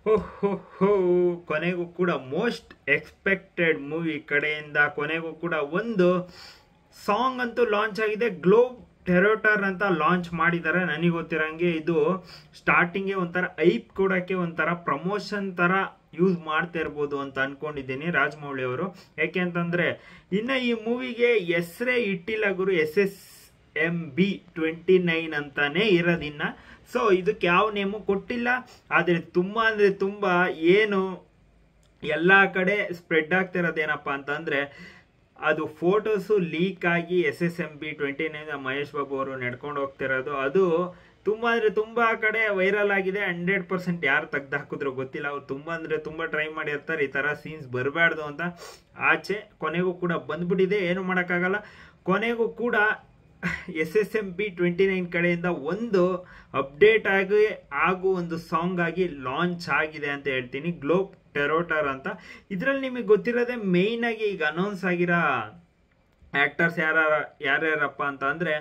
ಹೋ ಕೊನೆಗೂ ಕೂಡ ಮೋಸ್ಟ್ ಎಕ್ಸ್ಪೆಕ್ಟೆಡ್ ಮೂವಿ ಕಡೆಯಿಂದ ಕೊನೆಗೂ ಕೂಡ ಒಂದು ಸಾಂಗ್ ಅಂತೂ ಲಾಂಚ್ ಆಗಿದೆ. ಗ್ಲೋಬ್ ಟೆರೋಟರ್ ಅಂತ ಲಾಂಚ್ ಮಾಡಿದ್ದಾರೆ. ನನಗೆ ಗೊತ್ತಿರೋಂಗೆ ಇದು ಸ್ಟಾರ್ಟಿಂಗ್ಗೆ ಒಂಥರ ಐಪ್ ಕೊಡೋಕ್ಕೆ ಒಂಥರ ಪ್ರಮೋಷನ್ ಥರ ಯೂಸ್ ಮಾಡ್ತಾ ಇರ್ಬೋದು ಅಂತ ಅನ್ಕೊಂಡಿದ್ದೀನಿ ರಾಜಮೌಳಿ ಅವರು. ಯಾಕೆ ಅಂತಂದರೆ ಇನ್ನು ಈ ಮೂವಿಗೆ ಹೆಸರೇ ಇಟ್ಟಿಲ್ಲ ಗುರು, SSMB 29 ಅಂತಾನೆ ಇರೋದಿನ್ನ. ಸೊ ಇದಕ್ಕೆ ಯಾವ ನೇಮು ಕೊಟ್ಟಿಲ್ಲ. ಆದರೆ ತುಂಬ ಅಂದರೆ ತುಂಬ ಏನು ಎಲ್ಲ ಕಡೆ ಸ್ಪ್ರೆಡ್ ಆಗ್ತಿರೋದೇನಪ್ಪ ಅಂತಂದರೆ ಅದು ಫೋಟೋಸು ಲೀಕ್ ಆಗಿ SSMB 29 ಮಹೇಶ್ ಬಾಬು ಅವರು ನಡ್ಕೊಂಡು ಹೋಗ್ತಿರೋದು ಅದು ತುಂಬ ಅಂದರೆ ತುಂಬ ಕಡೆ ವೈರಲ್ ಆಗಿದೆ. 100% ಯಾರು ತೆಗ್ದು ಹಾಕಿದ್ರು ಗೊತ್ತಿಲ್ಲ. ಅವ್ರು ತುಂಬ ಅಂದರೆ ತುಂಬ ಟ್ರೈ ಮಾಡಿರ್ತಾರೆ ಈ ಥರ ಸೀನ್ಸ್ ಬರಬಾರ್ದು ಅಂತ. ಆಚೆ ಕೊನೆಗೂ ಕೂಡ ಬಂದ್ಬಿಟ್ಟಿದೆ, ಏನು ಮಾಡೋಕ್ಕಾಗಲ್ಲ. ಕೊನೆಗೂ ಕೂಡ SSMB 29 ಕಡೆಯಿಂದ ಒಂದು ಅಪ್ಡೇಟ್ ಆಗು ಒಂದು ಸಾಂಗ್ ಆಗಿ ಲಾಂಚ್ ಆಗಿದೆ ಅಂತ ಹೇಳ್ತೀನಿ, ಗ್ಲೋಬ್ ಟೆರೋಟರ್ ಅಂತ. ಇದರಲ್ಲಿ ನಿಮಗೆ ಗೊತ್ತಿರೋದೆ ಮೇಯ್ನ್ ಆಗಿ ಈಗ ಅನೌನ್ಸ್ ಆಗಿರೋ ಆ್ಯಕ್ಟರ್ಸ್ ಯಾರ್ಯಾರಪ್ಪ ಅಂತ ಅಂದರೆ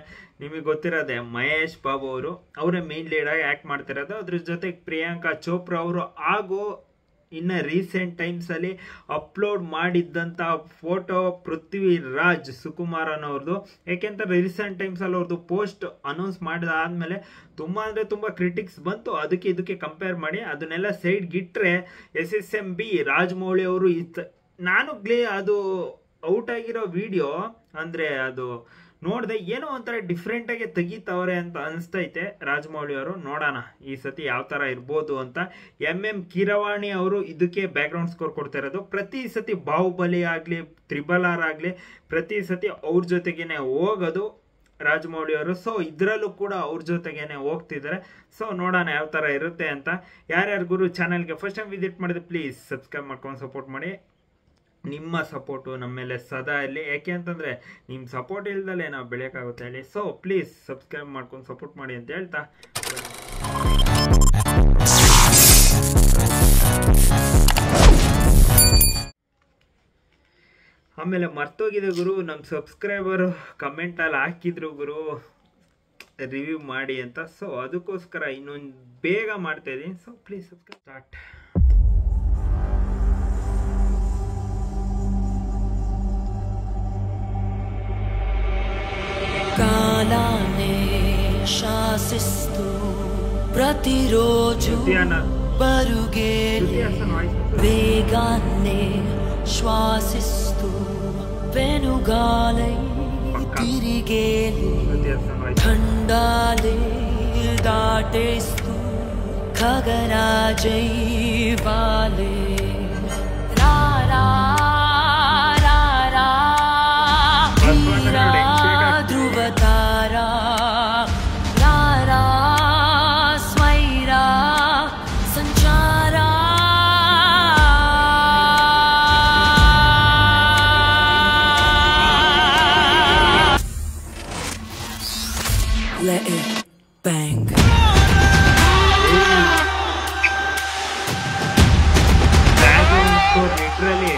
ನಿಮಗೆ ಗೊತ್ತಿರೋದೆ ಮಹೇಶ್ ಬಾಬು ಅವರು, ಅವರೇ ಮೇಯ್ನ್ ಲೀಡಾಗಿ ಆ್ಯಕ್ಟ್ ಮಾಡ್ತಿರೋದು. ಅದ್ರ ಜೊತೆಗೆ ಪ್ರಿಯಾಂಕಾ ಚೋಪ್ರಾ ಅವರು ಹಾಗೂ ಇನ್ನು ರೀಸೆಂಟ್ ಟೈಮ್ಸಲ್ಲಿ ಅಪ್ಲೋಡ್ ಮಾಡಿದ್ದಂಥ ಫೋಟೋ ಪೃಥ್ವಿರಾಜ್ ಸುಕುಮಾರನ್ ಅವ್ರದ್ದು. ಯಾಕೆಂತಂದ್ರೆ ರೀಸೆಂಟ್ ಟೈಮ್ಸಲ್ಲಿ ಅವ್ರದ್ದು ಪೋಸ್ಟ್ ಅನೌನ್ಸ್ ಮಾಡಿದಾದ್ಮೇಲೆ ತುಂಬ ಅಂದರೆ ತುಂಬ ಕ್ರಿಟಿಕ್ಸ್ ಬಂತು. ಅದಕ್ಕೆ ಇದಕ್ಕೆ ಕಂಪೇರ್ ಮಾಡಿ ಅದನ್ನೆಲ್ಲ ಸೈಡ್ಗಿಟ್ರೆ SSMB ರಾಜಮೌಳಿ ಅವರು ನಾನು ಅದು ಔಟ್ ಆಗಿರೋ ವಿಡಿಯೋ ಅಂದರೆ ಅದು ನೋಡಿದೆ, ಏನೋ ಒಂಥರ ಡಿಫ್ರೆಂಟಾಗಿ ತೆಗಿತವ್ರೆ ಅಂತ ಅನಿಸ್ತೈತೆ ರಾಜಮೌಳಿ ಅವರು. ನೋಡೋಣ ಈ ಸತಿ ಯಾವ ಥರ ಇರ್ಬೋದು ಅಂತ. MM ಕೀರವಾಣಿ ಅವರು ಇದಕ್ಕೆ ಬ್ಯಾಕ್ಗ್ರೌಂಡ್ ಸ್ಕೋರ್ ಕೊಡ್ತಾ ಇರೋದು. ಪ್ರತಿ ಸತಿ ಬಾಹುಬಲಿ ಆಗಲಿ RRR ಆಗಲಿ ಪ್ರತಿ ಸತಿ ಅವ್ರ ಜೊತೆಗೇನೆ ಹೋಗೋದು ರಾಜಮೌಳಿ ಅವರು. ಸೊ ಇದರಲ್ಲೂ ಕೂಡ ಅವ್ರ ಜೊತೆಗೇನೆ ಹೋಗ್ತಿದ್ದಾರೆ. ಸೊ ನೋಡೋಣ ಯಾವ ಥರ ಇರುತ್ತೆ ಅಂತ. ಯಾರ್ಯಾರು ಗುರು ಚಾನಲ್ಗೆ ಫಸ್ಟ್ ಟೈಮ್ ವಿಸಿಟ್ ಮಾಡಿದ್ರೆ ಪ್ಲೀಸ್ ಸಬ್ಸ್ಕ್ರೈಬ್ ಮಾಡ್ಕೊಂಡು ಸಪೋರ್ಟ್ ಮಾಡಿ. ನಿಮ್ಮ ಸಪೋರ್ಟು ನಮ್ಮ ಮೇಲೆ ಸದಾ ಇರಲಿ. ಯಾಕೆ ಅಂತಂದರೆ ನಿಮ್ಮ ಸಪೋರ್ಟ್ ಇಲ್ದಲೇ ನಾವು ಬೆಳೆಯೋಕ್ಕಾಗುತ್ತೆ ಹೇಳಿ. ಸೊ ಪ್ಲೀಸ್ ಸಬ್ಸ್ಕ್ರೈಬ್ ಮಾಡ್ಕೊಂಡು ಸಪೋರ್ಟ್ ಮಾಡಿ ಅಂತ ಹೇಳ್ತಾ ಆಮೇಲೆ ಮರ್ತೋಗಿದೆ ಗುರು, ನಮ್ಮ ಸಬ್ಸ್ಕ್ರೈಬರು ಕಮೆಂಟಲ್ಲಿ ಹಾಕಿದ್ರು ಗುರು ರಿವ್ಯೂ ಮಾಡಿ ಅಂತ. ಸೊ ಅದಕ್ಕೋಸ್ಕರ ಇನ್ನೊಂದು ಬೇಗ ಮಾಡ್ತಾಯಿದ್ದೀನಿ. So please subscribe. ಸ್ಟಾರ್ಟ್. కాలానే శాసిస్తూ ప్రతిరోజు పరుగేలే వేగాన్నే శ్వాసిస్తూ వెనుగాలై తిరిగేలే ఖండాలే దాటేస్తూ ఖగరాజై వాలే రారా ध्रुवतारा रारा स्मैरा संचारा let it bang. Literally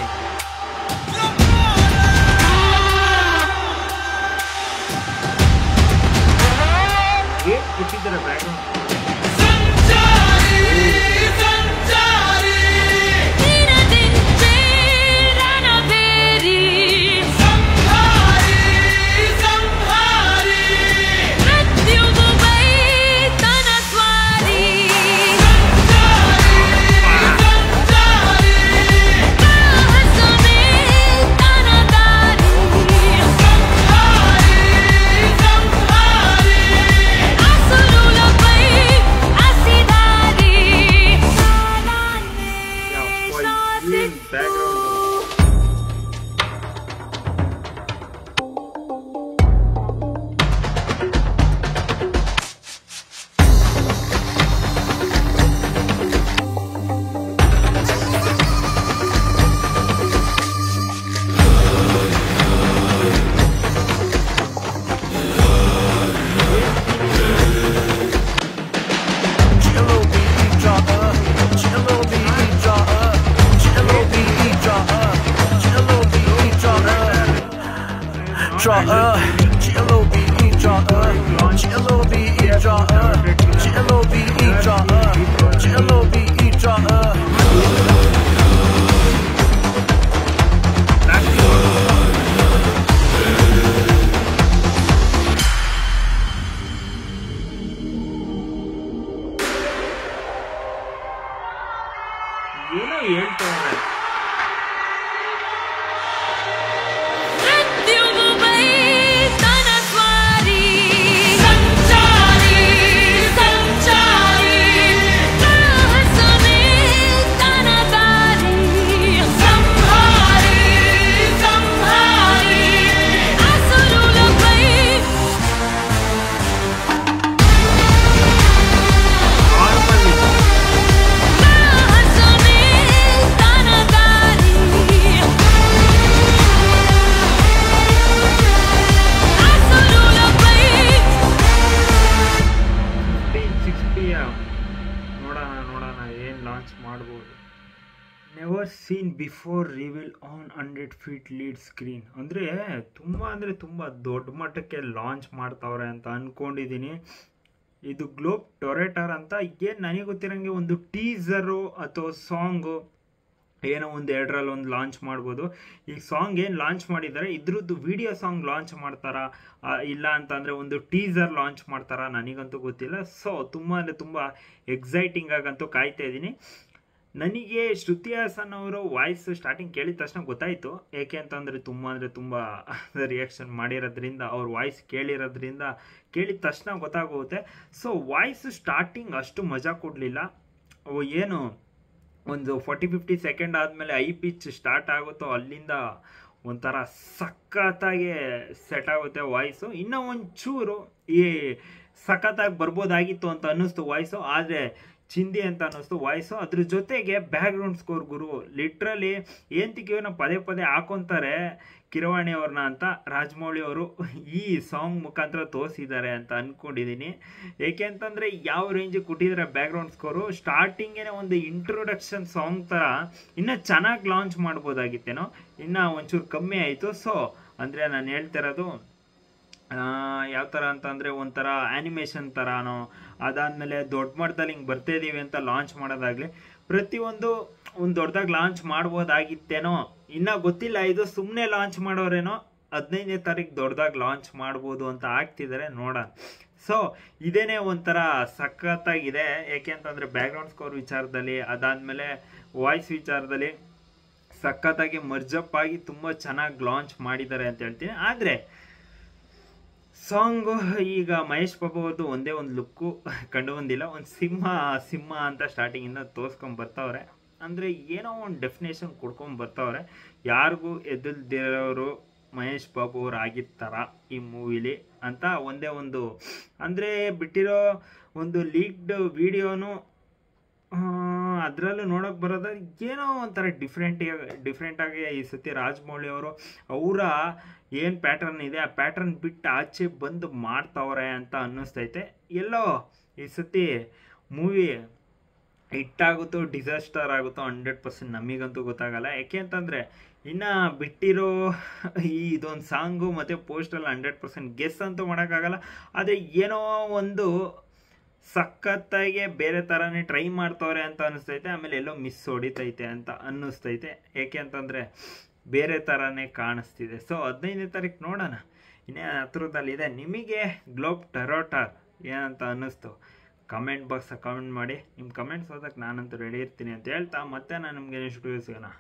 the background. draw G-L-O-V-E draw G-L-O-V-E draw G-L-O-V-E draw G-L-O-V-E draw ಏನೋ ಹೇಳ್ತಾರೆ. ನೋಡೋಣ ಏನು ಲಾಂಚ್ ಮಾಡ್ಬೋದು. Never seen before reveal on 100 feet lead screen. ಅಂದರೆ ತುಂಬ ದೊಡ್ಡ ಮಟ್ಟಕ್ಕೆ ಲಾಂಚ್ ಮಾಡ್ತಾವ್ರೆ ಅಂತ ಅಂದ್ಕೊಂಡಿದ್ದೀನಿ. ಇದು ಗ್ಲೋಬ್ ಟೊರೆಟರ್ ಅಂತ ಏನು ನನಗೆ ಗೊತ್ತಿರೋಂಗೆ ಒಂದು ಟೀಸರು ಅಥವಾ ಸಾಂಗು ಏನೋ ಒಂದು ಎರಡರಲ್ಲಿ ಒಂದು ಲಾಂಚ್ ಮಾಡ್ಬೋದು. ಈಗ ಸಾಂಗ್ ಏನು ಲಾಂಚ್ ಮಾಡಿದ್ದಾರೆ ಇದ್ರದ್ದು ವಿಡಿಯೋ ಸಾಂಗ್ ಲಾಂಚ್ ಮಾಡ್ತಾರಾ ಇಲ್ಲ ಅಂತಂದರೆ ಒಂದು ಟೀಸರ್ ಲಾಂಚ್ ಮಾಡ್ತಾರಾ ನನಗಂತೂ ಗೊತ್ತಿಲ್ಲ. ಸೊ ತುಂಬ ಎಕ್ಸೈಟಿಂಗ್ ಆಗಂತೂ ಕಾಯ್ತಾ ಇದ್ದೀನಿ. ನನಗೆ ಶ್ರುತಿ ಹಾಸನ್ ಅವರು ವಾಯ್ಸ್ ಸ್ಟಾರ್ಟಿಂಗ್ ಕೇಳಿದ ತಕ್ಷಣ ಗೊತ್ತಾಯಿತು. ಏಕೆ ಅಂತಂದರೆ ತುಂಬ ರಿಯಾಕ್ಷನ್ ಮಾಡಿರೋದ್ರಿಂದ ಅವ್ರ ವಾಯ್ಸ್ ಕೇಳಿದ ತಕ್ಷಣ ಗೊತ್ತಾಗುತ್ತೆ. ಸೊ ವಾಯ್ಸ್ ಸ್ಟಾರ್ಟಿಂಗ್ ಅಷ್ಟು ಮಜಾ ಕೊಡಲಿಲ್ಲ. ಏನು ಒಂದು 40-50 ಸೆಕೆಂಡ್ ಆದಮೇಲೆ ಐ ಪಿಚ್ ಸ್ಟಾರ್ಟ್ ಆಗುತ್ತೋ ಅಲ್ಲಿಂದ ಒಂಥರ ಸಖತ್ತಾಗಿ ಸೆಟ್ ಆಗುತ್ತೆ ವಾಯ್ಸು. ಇನ್ನೂ ಒಂಚೂರು ಈ ಸಖತ್ತಾಗಿ ಬರ್ಬೋದಾಗಿತ್ತು ಅಂತ ಅನ್ನಿಸ್ತು ವಾಯ್ಸು, ಆದರೆ ಚಿಂದಿ ಅಂತ ಅನ್ನಿಸ್ತು ವಾಯ್ಸು. ಅದ್ರ ಜೊತೆಗೆ ಬ್ಯಾಕ್ಗ್ರೌಂಡ್ ಸ್ಕೋರ್ ಗುರು ಲಿಟ್ರಲಿ ಏನಂತಿಕೆ ಪದೇ ಹಾಕೊತಾರೆ ಕಿರವಾಣಿ ಅವ್ರನ್ನ ಅಂತ ರಾಜಮೌಳಿ ಅವರು ಈ ಸಾಂಗ್ ಮುಖಾಂತರ ತೋರಿಸಿದ್ದಾರೆ ಅಂತ ಅಂದ್ಕೊಂಡಿದ್ದೀನಿ. ಏಕೆ ಅಂತಂದರೆ ಯಾವ ರೇಂಜಿಗೆ ಕೊಟ್ಟಿದ್ದಾರೆ ಬ್ಯಾಕ್ಗ್ರೌಂಡ್ ಸ್ಕೋರು. ಸ್ಟಾರ್ಟಿಂಗೇ ಒಂದು ಇಂಟ್ರೊಡಕ್ಷನ್ ಸಾಂಗ್ ಥರ ಇನ್ನೂ ಚೆನ್ನಾಗಿ ಲಾಂಚ್ ಮಾಡ್ಬೋದಾಗಿತ್ತೇನೋ, ಇನ್ನೂ ಒಂಚೂರು ಕಮ್ಮಿ ಆಯಿತು. ಸೊ ಅಂದರೆ ನಾನು ಹೇಳ್ತಿರೋದು ಯಾವ ಥರ ಅಂತಂದರೆ ಒಂಥರ ಆ್ಯನಿಮೇಷನ್ ಥರನೋ, ಅದಾದಮೇಲೆ ದೊಡ್ಡ ಮಟ್ಟದಲ್ಲಿ ಹಿಂಗೆ ಬರ್ತಾಯಿದ್ದೀವಿ ಅಂತ ಲಾಂಚ್ ಮಾಡೋದಾಗಲಿ ಪ್ರತಿಯೊಂದು ಒಂದು ದೊಡ್ಡದಾಗಿ ಲಾಂಚ್ ಮಾಡ್ಬೋದಾಗಿತ್ತೇನೋ, ಇನ್ನೂ ಗೊತ್ತಿಲ್ಲ. ಇದು ಸುಮ್ಮನೆ ಲಾಂಚ್ ಮಾಡೋರೇನೋ 15ನೇ ತಾರೀಕು ದೊಡ್ಡದಾಗಿ ಲಾಂಚ್ ಮಾಡ್ಬೋದು ಅಂತ ಆಗ್ತಿದ್ದಾರೆ, ನೋಡೋಣ. ಸೊ ಇದೇನೇ ಒಂಥರ ಸಖತ್ತಾಗಿದೆ. ಏಕೆ ಅಂತಂದರೆ ಬ್ಯಾಕ್ಗ್ರೌಂಡ್ ಸ್ಕೋರ್ ವಿಚಾರದಲ್ಲಿ, ಅದಾದಮೇಲೆ ವಾಯ್ಸ್ ವಿಚಾರದಲ್ಲಿ ಸಖತ್ತಾಗಿ ಮರ್ಜಪ್ ಆಗಿ ತುಂಬ ಚೆನ್ನಾಗಿ ಲಾಂಚ್ ಮಾಡಿದ್ದಾರೆ ಅಂತ ಹೇಳ್ತೀನಿ. ಆದರೆ ಸಾಂಗು ಈಗ ಮಹೇಶ್ ಬಾಬು ಅವ್ರದ್ದು ಒಂದೇ ಒಂದು ಲುಕ್ಕು ಕಂಡು ಬಂದಿಲ್ಲ. ಒಂದು ಸಿಂಹ ಅಂತ ಸ್ಟಾರ್ಟಿಂಗಿಂದ ತೋರಿಸ್ಕೊಂಡು ಬರ್ತಾವ್ರೆ. ಅಂದರೆ ಏನೋ ಒಂದು ಡೆಫಿನೇಷನ್ ಕೊಡ್ಕೊಂಡು ಬರ್ತಾವ್ರೆ. ಯಾರಿಗೂ ಎದ್ದಿಲ್ದಿರೋರು ಮಹೇಶ್ ಬಾಬು ಅವ್ರು ಆಗಿರ್ತಾರ ಈ ಮೂವಿಲಿ ಅಂತ ಒಂದೇ ಒಂದು ಅಂದರೆ ಬಿಟ್ಟಿರೋ ಒಂದು ಲೀಕ್ಡ್ ವಿಡಿಯೋನು ಅದರಲ್ಲೂ ನೋಡೋಕೆ ಬರೋದು ಏನೋ ಒಂಥರ ಡಿಫ್ರೆಂಟಾಗಿ ಈ ಸತಿ ರಾಜಮೌಳಿ ಅವರು ಅವರ ಏನು ಪ್ಯಾಟರ್ನ್ ಇದೆ ಆ ಪ್ಯಾಟರ್ನ್ ಬಿಟ್ಟು ಆಚೆ ಬಂದು ಮಾಡ್ತಾವ್ರೆ ಅಂತ ಅನ್ನಿಸ್ತೈತೆ. ಎಲ್ಲೋ ಈ ಸತಿ ಮೂವಿ ಹಿಟ್ಟಾಗುತ್ತೋ ಡಿಸಾಸ್ಟರ್ ಆಗುತ್ತೋ 100% ನಮಗಂತೂ ಗೊತ್ತಾಗಲ್ಲ. ಯಾಕೆ ಅಂತಂದರೆ ಇನ್ನು ಬಿಟ್ಟಿರೋ ಇದೊಂದು ಸಾಂಗು ಮತ್ತು ಪೋಸ್ಟಲ್ಲಿ 100% ಗೆಸ್ ಅಂತೂ ಮಾಡೋಕ್ಕಾಗಲ್ಲ. ಆದರೆ ಏನೋ ಒಂದು ಸಖತ್ತಾಗಿ ಬೇರೆ ಥರನೇ ಟ್ರೈ ಮಾಡ್ತವ್ರೆ ಅಂತ ಅನ್ನಿಸ್ತೈತೆ. ಆಮೇಲೆ ಎಲ್ಲೋ ಮಿಸ್ ಹೊಡಿತೈತೆ ಅಂತ ಅನ್ನಿಸ್ತೈತೆ. ಏಕೆ ಅಂತಂದರೆ ಬೇರೆ ಥರನೇ ಕಾಣಿಸ್ತಿದೆ. ಸೊ 15ನೇ ತಾರೀಕು ನೋಡೋಣ, ಇನ್ನೇ ಹತ್ರದಲ್ಲಿದೆ. ನಿಮಗೆ ಗ್ಲೋಬ್ ಟೊರೆಟರ್ ಏನಂತ ಅನ್ನಿಸ್ತು ಕಮೆಂಟ್ ಬಾಕ್ಸಾಗ ಕಮೆಂಟ್ ಮಾಡಿ. ನಿಮ್ಮ ಕಮೆಂಟ್ಸ್ ಓದಕ್ಕೆ ನಾನಂತೂ ರೆಡಿ ಇರ್ತೀನಿ ಅಂತ ಹೇಳ್ತಾ ಮತ್ತೆ ನಾನು ನಿಮಗೆ ನೆಕ್ಸ್ಟ್ ವಿಡಿಯೋ ಸಿಗೋಣ.